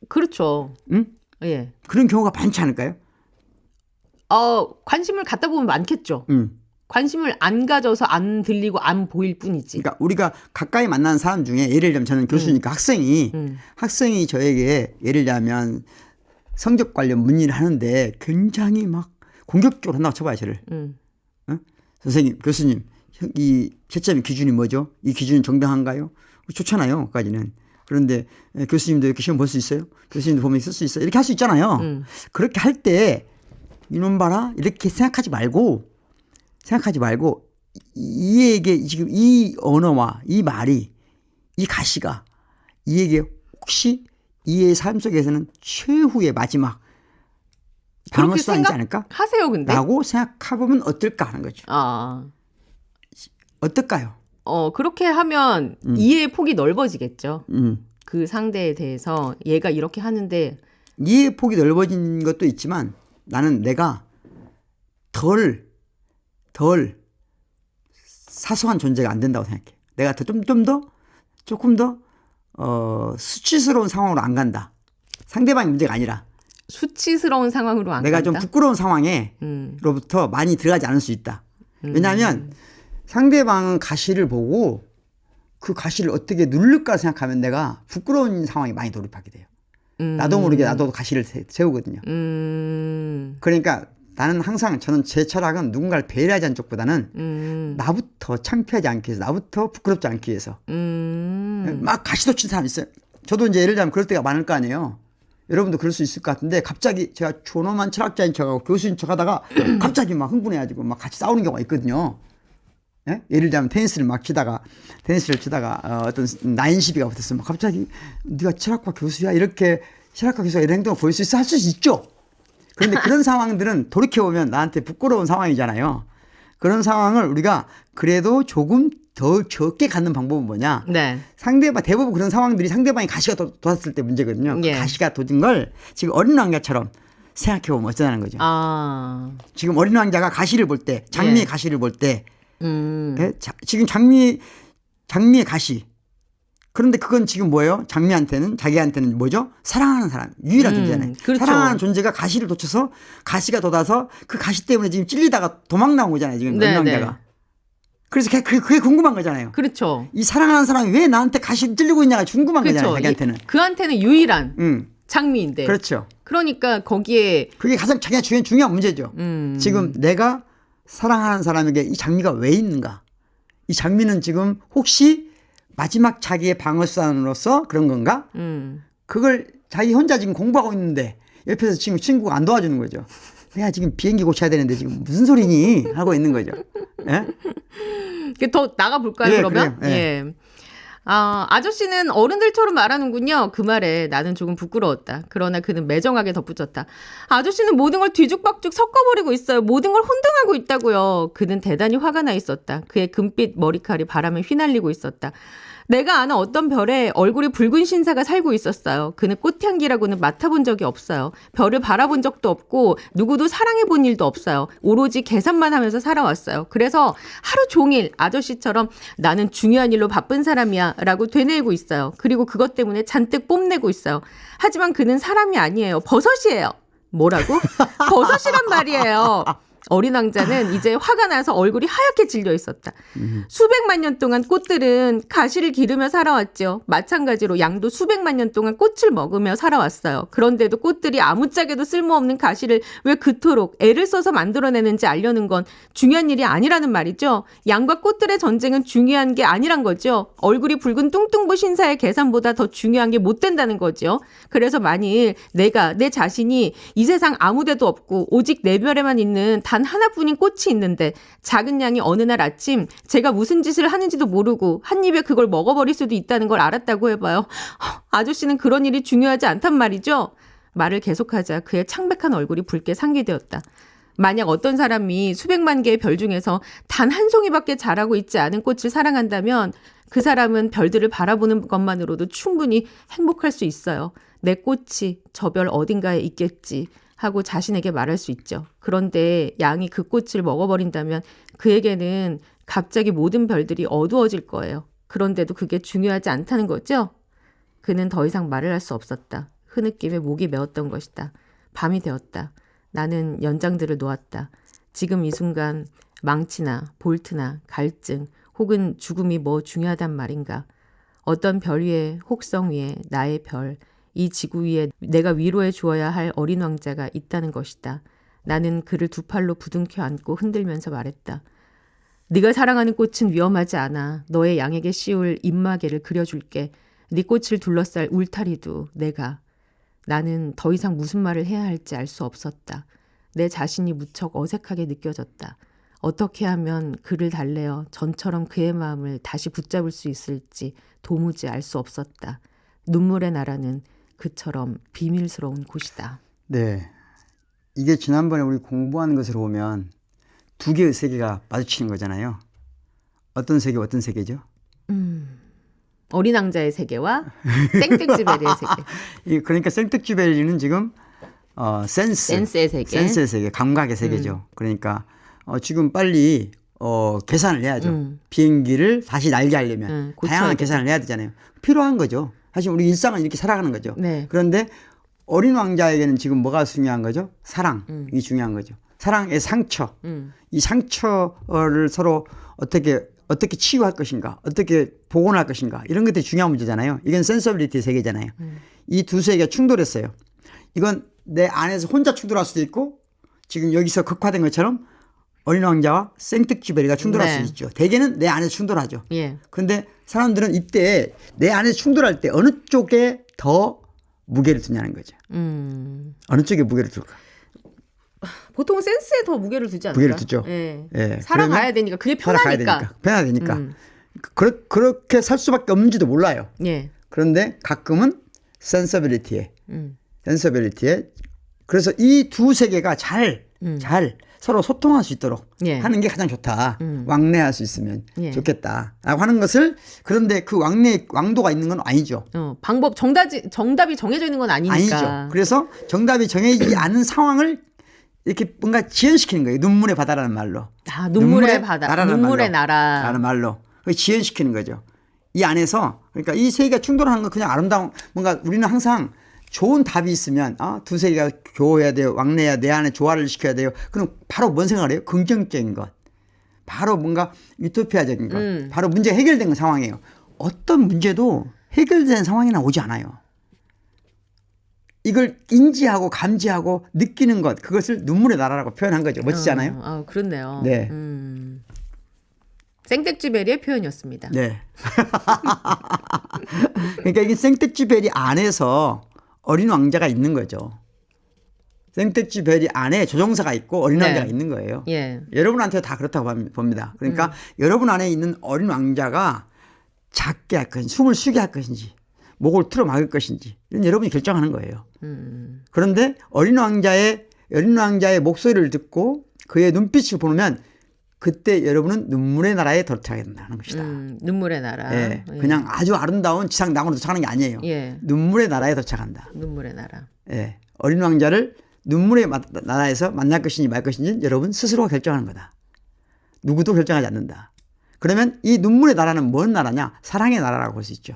그렇죠. 응? 예. 그런 경우가 많지 않을까요? 관심을 갖다 보면 많겠죠. 관심을 안 가져서 안 들리고 안 보일 뿐이지. 그러니까 우리가 가까이 만나는 사람 중에 예를 들면 저는 교수니까 학생이 저에게 예를 들면 성적 관련 문의를 하는데 굉장히 막 공격적으로 한다고 쳐봐요, 저를. 선생님, 교수님, 이 채점의 기준이 뭐죠? 이 기준은 정당한가요? 좋잖아요, 그까지는. 그런데 교수님도 이렇게 시험 볼 수 있어요? 교수님도 보면 쓸 수 있어요? 이렇게 할 수 있잖아요. 그렇게 할 때 이놈 봐라 이렇게 생각하지 말고 이에게 지금 이 언어와 이 말이 이 가시가 이에게 혹시 이의 삶 속에서는 최후의 마지막 방어수단이지 않을까? 하세요, 근데. 라고 생각해보면 어떨까 하는 거죠. 어떨까요? 그렇게 하면 이해의 폭이 넓어지겠죠. 그 상대에 대해서 얘가 이렇게 하는데. 이해의 폭이 넓어진 것도 있지만 나는 내가 덜 사소한 존재가 안 된다고 생각해. 내가 조금 더 수치스러운 상황으로 안 간다. 상대방이 문제가 아니라. 수치스러운 상황으로 안 내가 간다? 좀 부끄러운 상황에로부터 많이 들어가지 않을 수 있다. 왜냐하면 상대방은 가시를 보고 그 가시를 어떻게 누를까 생각하면 내가 부끄러운 상황에 많이 돌입하게 돼요. 나도 모르게 나도 가시를 세우거든요. 그러니까 나는 항상 저는 제 철학은 누군가를 배려하지 않는 쪽보다는 나부터 창피하지 않기 위해서 나부터 부끄럽지 않기 위해서 막 가시도 친 사람 있어요. 저도 이제 예를 들면 그럴 때가 많을 거 아니에요. 여러분도 그럴 수 있을 것 같은데 갑자기 제가 존엄한 철학자인 척하고 교수인 척하다가 갑자기 막 흥분해가지고 막 같이 싸우는 경우가 있거든요. 예? 예를 들면 테니스를 치다가 어떤 나인 시비가 붙었으면 갑자기 네가 철학과 교수야 이렇게 철학과 교수가 이런 행동을 보일 수 있어 할 수 있죠. 그런데 그런 상황들은 돌이켜보면 나한테 부끄러운 상황이잖아요. 그런 상황을 우리가 그래도 조금 더 적게 갖는 방법은 뭐냐. 네. 대부분 그런 상황들이 상대방이 가시가 돋았을 때 문제거든요. 예. 그 가시가 돋은 걸 지금 어린 왕자처럼 생각해보면 어쩌다는 거죠. 지금 어린 왕자가 가시를 볼 때 장미의 가시를 볼 때 지금 장미의 가시. 그런데 그건 지금 뭐예요? 자기한테는 뭐죠? 사랑하는 사람. 유일한 존재잖아요. 그렇죠. 사랑하는 존재가 가시를 돋쳐서 가시가 돋아서 그 가시 때문에 지금 찔리다가 도망 나온 거잖아요. 지금 어린 왕자가. 그래서 그게 궁금한 거잖아요. 그렇죠. 이 사랑하는 사람이 왜 나한테 가시 찔리고 있냐가 궁금한 거잖아요. 자기한테는. 그한테는 유일한 장미인데. 그렇죠. 그러니까 거기에. 그게 가장 자기가 중요한 문제죠. 지금 내가 사랑하는 사람에게 이 장미가 왜 있는가. 이 장미는 지금 혹시 마지막 자기의 방어수단으로서 그런 건가? 그걸 자기 혼자 지금 공부하고 있는데 옆에서 지금 친구가 안 도와주는 거죠. 내가 지금 비행기 고쳐야 되는데 지금 무슨 소리니? 하고 있는 거죠. 예? 더 나가볼까요, 그러면? 그래요. 예. 예. 아저씨는 어른들처럼 말하는군요. 그 말에 나는 조금 부끄러웠다. 그러나 그는 매정하게 덧붙였다. 아저씨는 모든 걸 뒤죽박죽 섞어버리고 있어요. 모든 걸 혼동하고 있다고요. 그는 대단히 화가 나 있었다. 그의 금빛 머리칼이 바람에 휘날리고 있었다. 내가 아는 어떤 별에 얼굴이 붉은 신사가 살고 있었어요. 그는 꽃향기라고는 맡아본 적이 없어요. 별을 바라본 적도 없고 누구도 사랑해본 일도 없어요. 오로지 계산만 하면서 살아왔어요. 그래서 하루 종일 아저씨처럼 나는 중요한 일로 바쁜 사람이야 라고 되뇌이고 있어요. 그리고 그것 때문에 잔뜩 뽐내고 있어요. 하지만 그는 사람이 아니에요. 버섯이에요. 뭐라고? 버섯이란 말이에요. 어린 왕자는 이제 화가 나서 얼굴이 하얗게 질려 있었다. 수백만 년 동안 꽃들은 가시를 기르며 살아왔죠. 마찬가지로 양도 수백만 년 동안 꽃을 먹으며 살아왔어요. 그런데도 꽃들이 아무짝에도 쓸모없는 가시를 왜 그토록 애를 써서 만들어내는지 알려는 건 중요한 일이 아니라는 말이죠. 양과 꽃들의 전쟁은 중요한 게 아니란 거죠. 얼굴이 붉은 뚱뚱부 신사의 계산보다 더 중요한 게 못 된다는 거죠. 그래서 만일 내 자신이 이 세상 아무데도 없고 오직 내 별에만 있는 단 하나뿐인 꽃이 있는데 작은 양이 어느 날 아침 제가 무슨 짓을 하는지도 모르고 한 입에 그걸 먹어버릴 수도 있다는 걸 알았다고 해봐요. 아저씨는 그런 일이 중요하지 않단 말이죠. 말을 계속하자 그의 창백한 얼굴이 붉게 상기되었다. 만약 어떤 사람이 수백만 개의 별 중에서 단 한 송이밖에 자라고 있지 않은 꽃을 사랑한다면 그 사람은 별들을 바라보는 것만으로도 충분히 행복할 수 있어요. 내 꽃이 저 별 어딘가에 있겠지 하고 자신에게 말할 수 있죠. 그런데 양이 그 꽃을 먹어버린다면 그에게는 갑자기 모든 별들이 어두워질 거예요. 그런데도 그게 중요하지 않다는 거죠? 그는 더 이상 말을 할 수 없었다. 흐느낌에 목이 메었던 것이다. 밤이 되었다. 나는 연장들을 놓았다. 지금 이 순간 망치나 볼트나 갈증 혹은 죽음이 뭐 중요하단 말인가. 어떤 별 위에 혹성 위에 나의 별, 이 지구 위에 내가 위로해 주어야 할 어린 왕자가 있다는 것이다. 나는 그를 두 팔로 부둥켜 안고 흔들면서 말했다. 네가 사랑하는 꽃은 위험하지 않아. 너의 양에게 씌울 입마개를 그려줄게. 네 꽃을 둘러쌀 울타리도 내가. 나는 더 이상 무슨 말을 해야 할지 알 수 없었다. 내 자신이 무척 어색하게 느껴졌다. 어떻게 하면 그를 달래어 전처럼 그의 마음을 다시 붙잡을 수 있을지 도무지 알 수 없었다. 눈물의 나라는 그처럼 비밀스러운 곳이다. 네. 이게 지난번에 우리 공부한 것으로 보면 두 개의 세계가 마주치는 거잖아요. 어떤 세계, 어떤 세계죠? 어린 왕자의 세계와 생텍쥐베리의 세계. 그러니까 생텍쥐베리는 지금 센스의 세계. 센스의 세계, 감각의 세계죠. 그러니까 지금 빨리 계산을 해야죠. 비행기를 다시 날게 하려면 다양한 계산을 해야 되잖아요. 필요한 거죠. 사실 우리 일상은 이렇게 살아가는 거죠. 네. 그런데 어린 왕자에게는 지금 뭐가 중요한 거죠? 사랑이 중요한 거죠. 사랑의 상처. 이 상처를 서로 어떻게 치유할 것인가, 어떻게 복원할 것인가, 이런 것들이 중요한 문제잖아요. 이건 센서빌리티 세계잖아요. 이 두 세계가 충돌했어요. 이건 내 안에서 혼자 충돌할 수도 있고, 지금 여기서 극화된 것처럼 어린 왕자와 생텍쥐베리가 충돌할 수 있죠. 대개는 내 안에서 충돌하죠. 예. 그런데 사람들은 이때 내 안에서 충돌할 때 어느 쪽에 더 무게를 두냐는 거죠. 어느 쪽에 무게를 둘까? 보통 센스에 더 무게를 두지 않을까? 무게를 두죠. 예. 예. 살아가야 되니까. 그게 편하니까. 편해야 되니까. 그렇게 살 수밖에 없는지도 몰라요. 예. 그런데 가끔은 센서빌리티에 그래서 이 두 세계가 잘 서로 소통할 수 있도록 예. 하는 게 가장 좋다. 왕래할 수 있으면 예. 좋겠다라고 하는 것을, 그런데 그 왕도가 있는 건 아니죠. 방법 정답이 정해져 있는 건 아니니까. 아니죠. 그래서 정답이 정해지지 않은 상황을 이렇게 뭔가 지연시키는 거예요. 눈물의 바다라는 말로. 아, 눈물의 바다, 눈물의 라는 말로 지연시키는 거죠. 이 안에서, 그러니까 이 세계가 충돌하는 건 그냥 아름다운, 뭔가 우리는 항상 좋은 답이 있으면 두 세계가 교호해야 돼요. 왕래해야 내 안에 조화를 시켜야 돼요. 그럼 바로 뭔 생각을 해요? 긍정적인 것. 바로 뭔가 유토피아적인 것. 바로 문제가 해결된 상황이에요. 어떤 문제도 해결된 상황이 나오지 않아요. 이걸 인지하고 감지하고 느끼는 것, 그것을 눈물의 나라라고 표현한 거죠. 멋지지 않아요? 그렇네요. 네. 생텍쥐베리의 표현이었습니다. 네. 그러니까 이게 생텍쥐베리 안에서 어린 왕자가 있는 거죠. 생텍쥐베리 안에 조종사가 있고 어린 왕자가 있는 거예요. 예. 여러분한테 다 그렇다고 봅니다. 그러니까 여러분 안에 있는 어린 왕자가 작게 할 것인지, 숨을 쉬게 할 것인지, 목을 틀어 막을 것인지, 이런 여러분이 결정하는 거예요. 그런데 어린 왕자의 목소리를 듣고 그의 눈빛을 보면 그때 여러분은 눈물의 나라에 도착하게 된다는 것이다. 눈물의 나라. 예, 그냥 아주 아름다운 지상 낙원으로 도착하는 게 아니에요. 예. 눈물의 나라에 도착한다. 눈물의 나라. 예, 어린 왕자를 눈물의 나라에서 만날 것인지 말 것인지 여러분 스스로가 결정하는 거다. 누구도 결정하지 않는다. 그러면 이 눈물의 나라는 뭔 나라냐? 사랑의 나라라고 볼 수 있죠.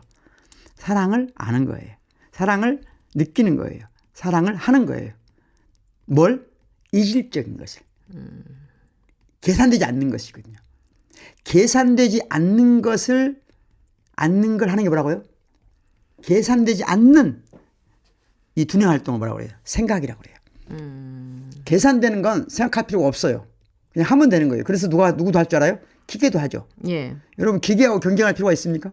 사랑을 아는 거예요. 사랑을 느끼는 거예요. 사랑을 하는 거예요. 뭘? 이질적인 것을. 계산되지 않는 것이거든요. 계산되지 않는 걸 하는 게 뭐라고요? 계산되지 않는 이 두뇌 활동을 뭐라고 그래요? 생각이라고 그래요. 계산되는 건 생각할 필요가 없어요. 그냥 하면 되는 거예요. 그래서 누구도 할 줄 알아요? 기계도 하죠. 예. 여러분 기계하고 경쟁할 필요가 있습니까?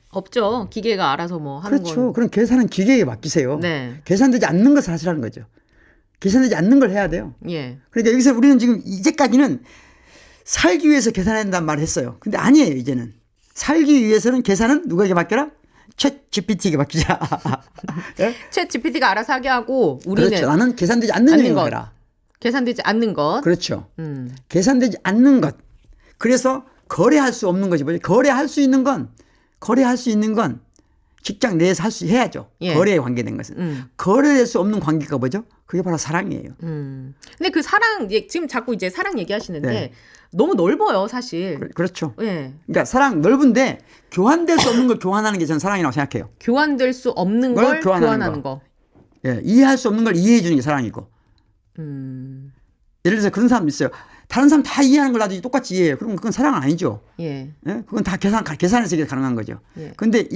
없죠. 기계가 알아서 뭐 하는 그렇죠. 건. 그럼 계산은 기계에 맡기세요. 네. 계산되지 않는 것을 하시라는 거죠. 계산되지 않는 걸 해야 돼요. 예. 그러니까 여기서 우리는 지금 이제까지는 살기 위해서 계산해야 된다는 말을 했어요. 근데 아니에요, 이제는. 살기 위해서는 계산은 누구에게 맡겨라? 챗 GPT에게 맡기자. 예? 챗 GPT가 알아서 하게 하고 우리는 그렇죠. 나는 계산되지 않는 영역을 해라. 계산되지 않는 것. 그렇죠. 계산되지 않는 것. 그래서 거래할 수 없는 것이 뭐죠? 거래할 수 있는 건 직장 내에서 해야죠. 예. 거래에 관계된 것은. 거래할 수 없는 관계가 뭐죠? 그게 바로 사랑이에요. 근데 그 사랑, 지금 자꾸 이제 사랑 얘기하시는데 네. 너무 넓어요, 사실. 그렇죠. 예. 그러니까 사랑 넓은데 교환될 수 없는 걸 교환하는 게 저는 사랑이라고 생각해요. 교환될 수 없는 걸 교환하는 거. 예, 이해할 수 없는 걸 이해해 주는 게 사랑이고. 예를 들어서 그런 사람 있어요. 다른 사람 다 이해하는 걸 나도 똑같이 이해해요. 그럼 그건 사랑은 아니죠. 예. 예? 그건 다 계산해서 가능한 거죠. 예. 근데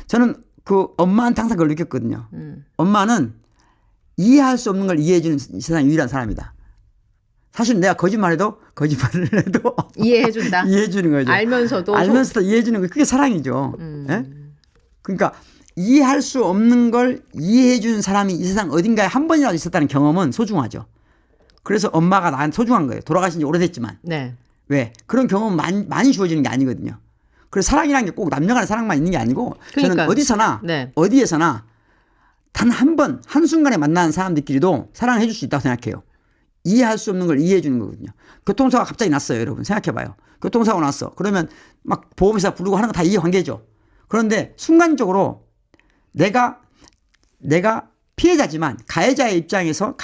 저는 그 엄마한테 항상 그걸 느꼈거든요. 엄마는 이해할 수 없는 걸 이해해 주는 이 세상의 유일한 사람이다. 사실 내가 거짓말을 해도 이해해 준다. 이해해 주는 거죠. 알면서도 이해해 주는 거 그게 사랑이죠. 예? 그러니까 이해할 수 없는 걸 이해해 주는 사람이 이 세상 어딘가에 한 번이라도 있었다는 경험은 소중하죠. 그래서 엄마가 나한테 소중한 거예요. 돌아가신 지 오래됐지만. 네. 왜? 그런 경험은 많이 주어지는 게 아니거든요. 그래서 사랑이라는 게 꼭 남녀 간의 사랑만 있는 게 아니고 저는 그러니까. 어디서나 네. 어디에서나 단 한 번, 한순간에 만나는 사람들끼리도 사랑해 줄 수 있다고 생각해요. 이해할 수 없는 걸 이해해 주는 거거든요. 교통사고가 갑자기 났어요, 여러분. 생각해 봐요. 교통사고 났어. 그러면 막 보험회사 부르고 하는 거 다 이해관계죠. 그런데 순간적으로 내가 피해자지만 가해자의 입장에서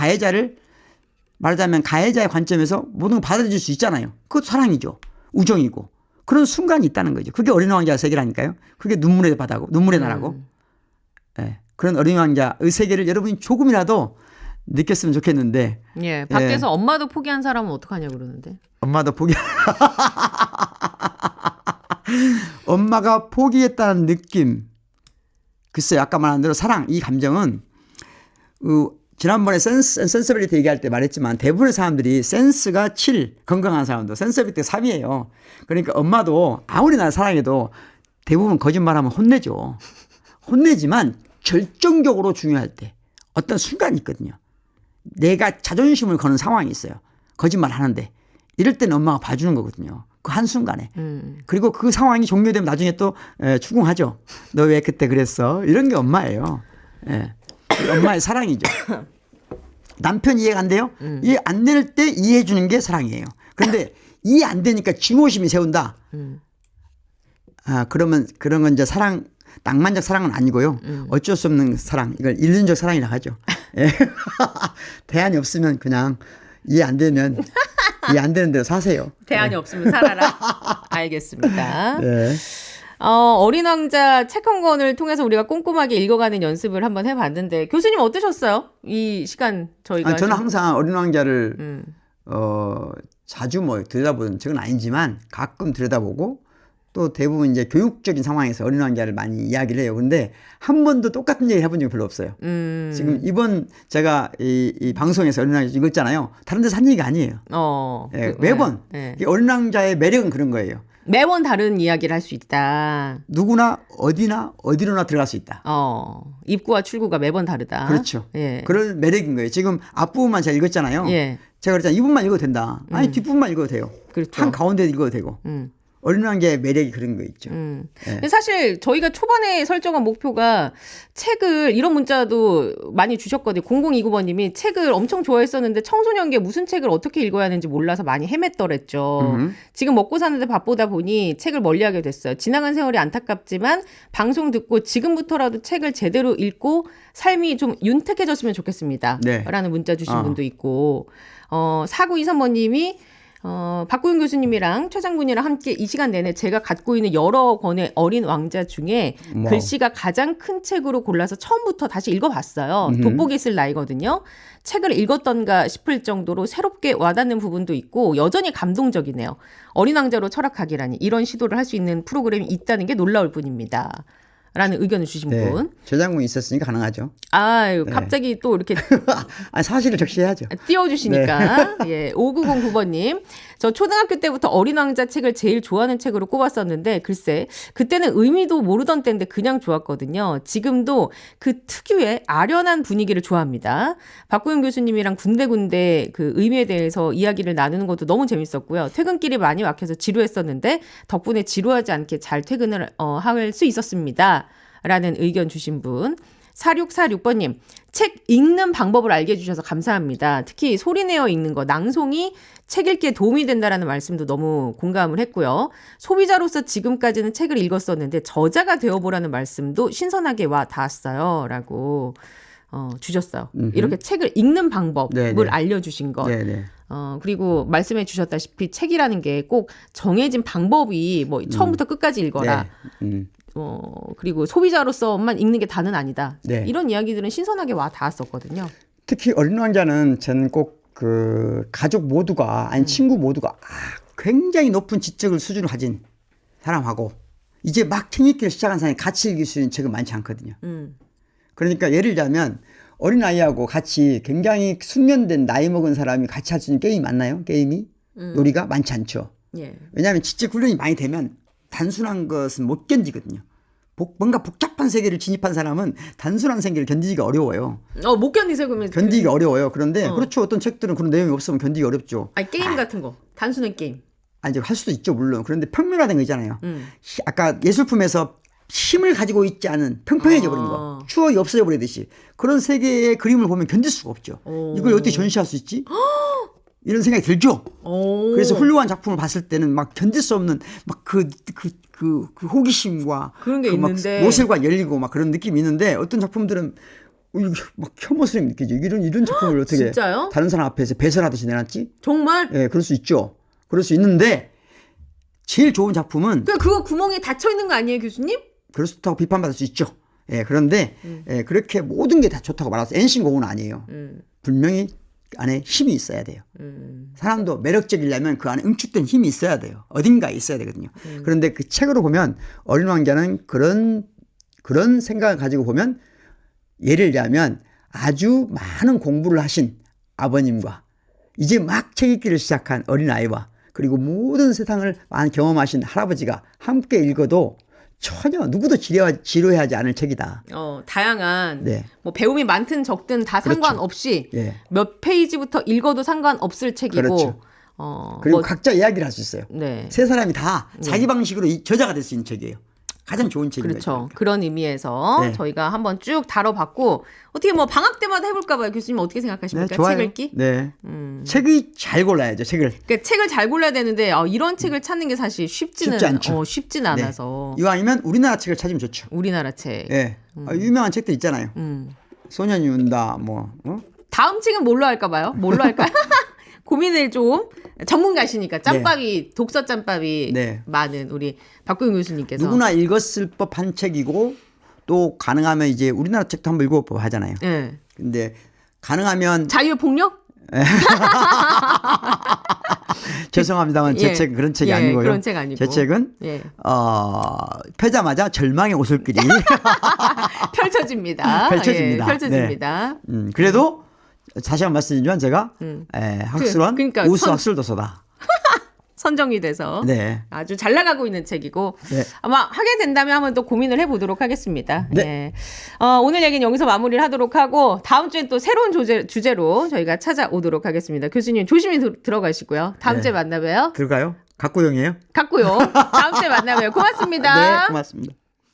말하자면 가해자의 관점에서 모든 걸 받아들일 수 있잖아요. 그것도 사랑이죠. 우정이고. 그런 순간이 있다는 거죠. 그게 어린 왕자의 세계라니까요. 그게 눈물의 바다고, 눈물의 나라고. 예. 그런 어린 왕자의 세계를 여러분이 조금이라도 느꼈으면 좋겠는데. 예. 밖에서 엄마도 포기한 사람은 어떡하냐 그러는데. 엄마도 엄마가 포기했다는 느낌. 글쎄요. 아까 말한 대로 사랑, 이 감정은 지난번에 센서빌리티 얘기할 때 말했지만 대부분의 사람들이 센스가 7, 건강한 사람도 센서빌리티 3이에요. 그러니까 엄마도 아무리 날 사랑해도 대부분 거짓말하면 혼내죠. 혼내지만 결정적으로 중요할 때 어떤 순간이 있거든요. 내가 자존심을 거는 상황이 있어요. 거짓말 하는데 이럴 때는 엄마가 봐주는 거거든요. 그 한순간에. 그리고 그 상황이 종료되면 나중에 또 추궁하죠. 너 왜 그때 그랬어? 이런 게 엄마예요. 예. 엄마의 사랑이죠. 남편 이해가 안 돼요? 이해 안 될 때 이해해 주는 게 사랑이에요. 그런데 이해 안 되니까 증오심이 세운다. 그러면 그런 건 이제 낭만적 사랑은 아니고요. 어쩔 수 없는 사랑. 이걸 인륜적 사랑이라고 하죠. 예. 대안이 없으면 그냥 이해 안 되는 대로 사세요. 대안이 없으면 살아라. 알겠습니다. 네. 어린 왕자 책 한 권을 통해서 우리가 꼼꼼하게 읽어가는 연습을 한번 해봤는데 교수님 어떠셨어요? 이 시간 저희가 저는 항상 어린 왕자를 자주 들여다보는 책은 아니지만 가끔 들여다보고 또 대부분 이제 교육적인 상황에서 어린 왕자를 많이 이야기를 해요. 그런데 한 번도 똑같은 얘기를 해본 적이 별로 없어요. 지금 이번 제가 이 방송에서 어린 왕자 읽었잖아요. 다른 데서 한 얘기가 아니에요. 매번 이 어린 왕자의 매력은 그런 거예요. 매번 다른 이야기를 할 수 있다. 누구나 어디로나 들어갈 수 있다. 입구와 출구가 매번 다르다. 그렇죠. 예. 그런 매력인 거예요. 지금 앞부분만 제가 읽었잖아요. 예. 제가 그랬잖아요. 이 부분만 읽어도 된다. 아니 뒷부분만 읽어도 돼요. 그렇죠. 한 가운데 읽어도 되고. 어린 왕자의 매력이 그런 거 있죠. 근데 사실 저희가 초반에 설정한 목표가 책을 이런 문자도 많이 주셨거든요. 0029번님이 책을 엄청 좋아했었는데 청소년기에 무슨 책을 어떻게 읽어야 하는지 몰라서 많이 헤맸더랬죠. 지금 먹고 사는데 바쁘다 보니 책을 멀리하게 됐어요. 지나간 세월이 안타깝지만 방송 듣고 지금부터라도 책을 제대로 읽고 삶이 좀 윤택해졌으면 좋겠습니다. 네. 라는 문자 주신 분도 있고 4923번님이 박구윤 교수님이랑 최 장군이랑 함께 이 시간 내내 제가 갖고 있는 여러 권의 어린 왕자 중에 글씨가 가장 큰 책으로 골라서 처음부터 다시 읽어봤어요. 돋보기 쓸 나이거든요. 책을 읽었던가 싶을 정도로 새롭게 와닿는 부분도 있고 여전히 감동적이네요. 어린 왕자로 철학하기라니 이런 시도를 할 수 있는 프로그램이 있다는 게 놀라울 뿐입니다. 라는 의견을 주신 네. 분. 최 장군이 있었으니까 가능하죠. 아유, 갑자기 또 이렇게 아니, 사실을 적시해야죠. 띄워주시니까. 예, 5909번님. 저 초등학교 때부터 어린 왕자 책을 제일 좋아하는 책으로 꼽았었는데 글쎄 그때는 의미도 모르던 때인데 그냥 좋았거든요. 지금도 그 특유의 아련한 분위기를 좋아합니다. 박구윤 교수님이랑 군데군데 그 의미에 대해서 이야기를 나누는 것도 너무 재밌었고요. 퇴근길이 많이 막혀서 지루했었는데 덕분에 지루하지 않게 잘 퇴근을 할 수 있었습니다. 라는 의견 주신 분. 4646번님, 책 읽는 방법을 알게 해주셔서 감사합니다. 특히 소리내어 읽는 거, 낭송이 책 읽기에 도움이 된다라는 말씀도 너무 공감을 했고요. 소비자로서 지금까지는 책을 읽었었는데 저자가 되어보라는 말씀도 신선하게 와 닿았어요. 라고 주셨어요. 이렇게 책을 읽는 방법을 네네. 알려주신 것. 네네. 그리고 말씀해 주셨다시피 책이라는 게 꼭 정해진 방법이 뭐 처음부터 끝까지 읽어라. 네. 그리고 소비자로서만 읽는 게 다는 아니다. 네. 이런 이야기들은 신선하게 와 닿았었거든요. 특히 어린 왕자는 저는 꼭 그 가족 모두가 아니 친구 모두가 굉장히 높은 지적을 수준을 가진 사람하고 이제 막 책 읽기를 시작한 사람이 같이 읽을 수 있는 책은 많지 않거든요. 그러니까 예를 들자면 어린 아이하고 같이 굉장히 숙련된 나이 먹은 사람이 같이 할 수 있는 게임이 많나요? 게임이? 놀이가 많지 않죠. 예. 왜냐하면 지적 훈련이 많이 되면 단순한 것은 못 견디거든요. 뭔가 복잡한 세계를 진입한 사람은 단순한 세계를 견디기가 어려워요. 못 견디세요 그러면? 견디기가 어려워요. 그런데 그렇죠. 어떤 책들은 그런 내용이 없으면 견디기 어렵죠. 아니 게임 같은 거. 단순한 게임. 이제 할 수도 있죠 물론. 그런데 평면화된 거 있잖아요. 아까 예술품에서 힘을 가지고 있지 않은 평평해져 버린 거. 추억이 없어져 버리듯이 그런 세계의 그림을 보면 견딜 수가 없죠. 이걸 어떻게 전시할 수 있지? 이런 생각이 들죠. 그래서 훌륭한 작품을 봤을 때는 막 견딜 수 없는 막 그 호기심과 그런 게 그 막 있는데 모세가 열리고 막 그런 느낌이 있는데 어떤 작품들은 막 혐오스러움이 느껴져. 이런 작품을 어떻게 진짜요? 다른 사람 앞에서 배설하듯이 내놨지? 정말? 예, 그럴 수 있죠. 그럴 수 있는데 제일 좋은 작품은 그거 구멍이 닫혀 있는 거 아니에요, 교수님? 그렇다고 비판받을 수 있죠. 예, 그런데 예, 그렇게 모든 게 다 좋다고 말해서 엔신공은 아니에요. 분명히 안에 힘이 있어야 돼요. 사람도 매력적이려면 그 안에 응축된 힘이 있어야 돼요. 어딘가에 있어야 되거든요. 그런데 그 책으로 보면 어린 왕자는 그런 생각을 가지고 보면 예를 들자면 아주 많은 공부를 하신 아버님과 이제 막 책 읽기를 시작한 어린아이와 그리고 모든 세상을 많이 경험하신 할아버지가 함께 읽어도 전혀 누구도 지루해하지 않을 책이다. 다양한 네. 뭐 배움이 많든 적든 다 상관없이 예. 몇 페이지부터 읽어도 상관없을 책이고 그렇죠. 그리고 뭐, 각자 이야기를 할 수 있어요. 네. 세 사람이 다 자기 방식으로 저자가 될 수 있는 책이에요. 가장 좋은 책인 그렇죠. 거죠. 그런 의미에서 네. 저희가 한번 쭉 다뤄봤고 어떻게 뭐 방학 때마다 해볼까 봐요. 교수님 어떻게 생각하십니까? 네, 좋아요. 책 읽기? 네. 책이 잘 골라야죠. 책을. 그러니까 책을 잘 골라야 되는데 이런 책을 찾는 게 사실 쉽지는 쉽지 않죠. 쉽지는 않아서 이왕이면 우리나라 책을 찾으면 좋죠. 우리나라 책. 예. 유명한 책들 있잖아요. 소년이 운다 뭐. 다음 책은 뭘로 할까 봐요? 뭘로 할까요? 고민을 좀 전문가시니까 짬밥이 독서 짬밥이 네. 많은 우리 박구윤 교수님께서 누구나 읽었을 법한 책이고 또 가능하면 이제 우리나라 책도 한번 읽어보고 하잖아요. 네. 근데 가능하면 자유폭력? 죄송합니다만 제 책은 그런 책이 아니고요. 그런 책 아니고. 제 책은 펴자마자 절망의 오솔길이 펼쳐집니다. 펼쳐집니다. 펼쳐집니다. 네. 그래도 다시 한번 말씀드리면 제가 학술원 그러니까 우수 학술도서다. 선정이 돼서 네. 아주 잘 나가고 있는 책이고 네. 아마 하게 된다면 한번 또 고민을 해보도록 하겠습니다. 네. 네. 오늘 얘기는 여기서 마무리를 하도록 하고 다음 주에 또 새로운 주제로 저희가 찾아오도록 하겠습니다. 교수님 조심히 들어가시고요. 다음 네. 주에 만나봬요. 들어가요? 각고용이에요? 같고요. 다음 주에 만나봬요. 고맙습니다. 네, 고맙습니다.